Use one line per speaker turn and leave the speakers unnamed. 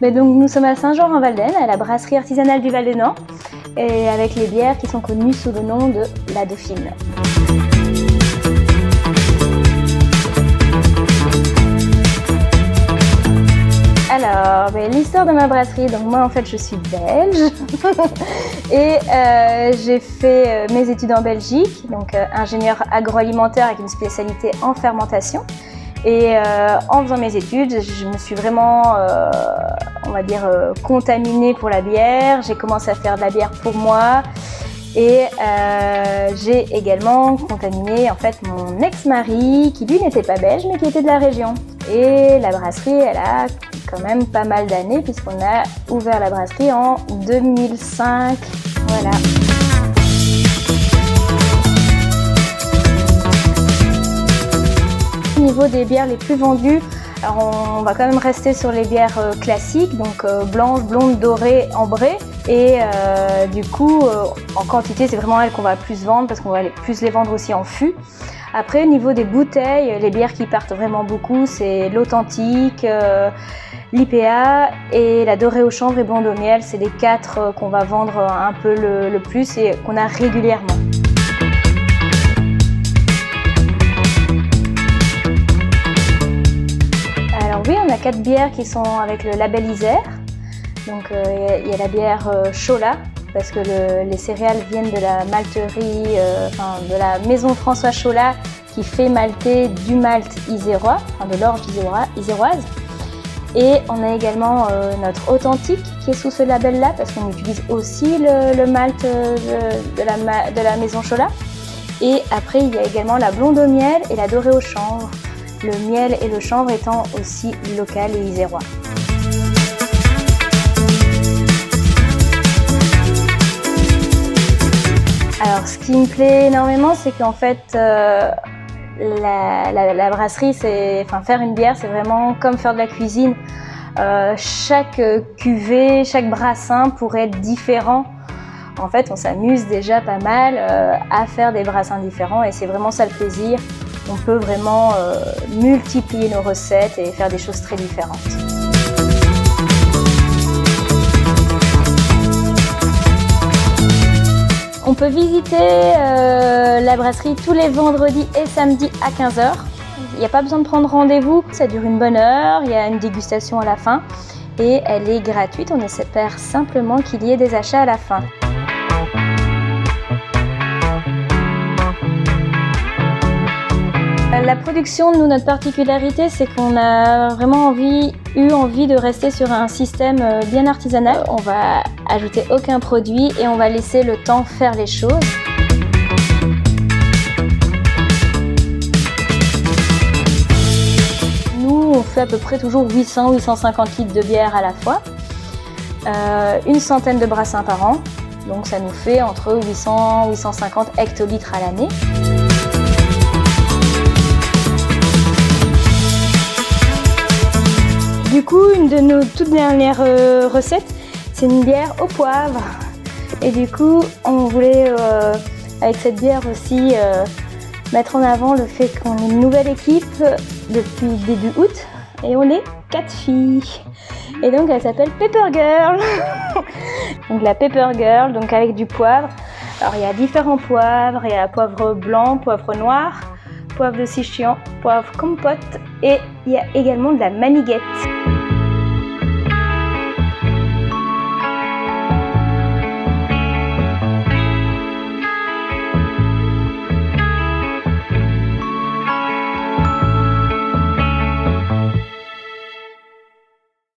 Mais donc nous sommes à Saint-Jean-en-Valdaine, à la brasserie artisanale du Val-de-Nant, et avec les bières qui sont connues sous le nom de la Dauphine. Alors, l'histoire de ma brasserie, donc moi en fait je suis belge et j'ai fait mes études en Belgique, donc ingénieur agroalimentaire avec une spécialité en fermentation. Et en faisant mes études, je me suis vraiment, on va dire, contaminée pour la bière. J'ai commencé à faire de la bière pour moi et j'ai également contaminé en fait mon ex-mari qui lui n'était pas belge mais qui était de la région. Et la brasserie, elle a quand même pas mal d'années puisqu'on a ouvert la brasserie en 2005. Voilà. Au niveau des bières les plus vendues, alors on va quand même rester sur les bières classiques, donc blanches, blondes, dorées, ambrées. Et du coup, en quantité, c'est vraiment elles qu'on va plus vendre parce qu'on va plus les vendre aussi en fût. Après, au niveau des bouteilles, les bières qui partent vraiment beaucoup, c'est l'authentique, l'IPA et la dorée au chanvre et blonde au miel. C'est les 4 qu'on va vendre un peu le plus et qu'on a régulièrement. Alors oui, on a 4 bières qui sont avec le label Isère. Donc il y a la bière Chola, parce que les céréales viennent de la malterie, de la maison François Chola qui fait malter du malt isérois, de l'orge iséroise. Et on a également notre authentique qui est sous ce label-là, parce qu'on utilise aussi le malt de la maison Chola. Et après, il y a également la blonde au miel et la dorée au chanvre. Le miel et le chanvre étant aussi local et isérois. Alors, ce qui me plaît énormément, c'est qu'en fait, la brasserie, faire une bière, c'est vraiment comme faire de la cuisine. Chaque cuvée, chaque brassin pourrait être différent. En fait, on s'amuse déjà pas mal à faire des brassins différents et c'est vraiment ça le plaisir. On peut vraiment multiplier nos recettes et faire des choses très différentes. On peut visiter la brasserie tous les vendredis et samedis à 15 h. Il n'y a pas besoin de prendre rendez-vous, ça dure une bonne heure, il y a une dégustation à la fin et elle est gratuite, on espère simplement qu'il y ait des achats à la fin. La production, nous, notre particularité, c'est qu'on a vraiment eu envie de rester sur un système bien artisanal. On va ajouter aucun produit et on va laisser le temps faire les choses. Nous, on fait à peu près toujours 800-850 litres de bière à la fois, une centaine de brassins par an, donc ça nous fait entre 800 et 850 hectolitres à l'année. Du coup, une de nos toutes dernières recettes, c'est une bière au poivre. Et du coup, on voulait, avec cette bière aussi, mettre en avant le fait qu'on est une nouvelle équipe depuis début août. Et on est 4 filles. Et donc, elle s'appelle Pepper Girl. Donc la Pepper Girl, donc avec du poivre. Alors, il y a différents poivres. Il y a poivre blanc, poivre noir, poivre de Sichuan, poivre compote. Et il y a également de la maniguette.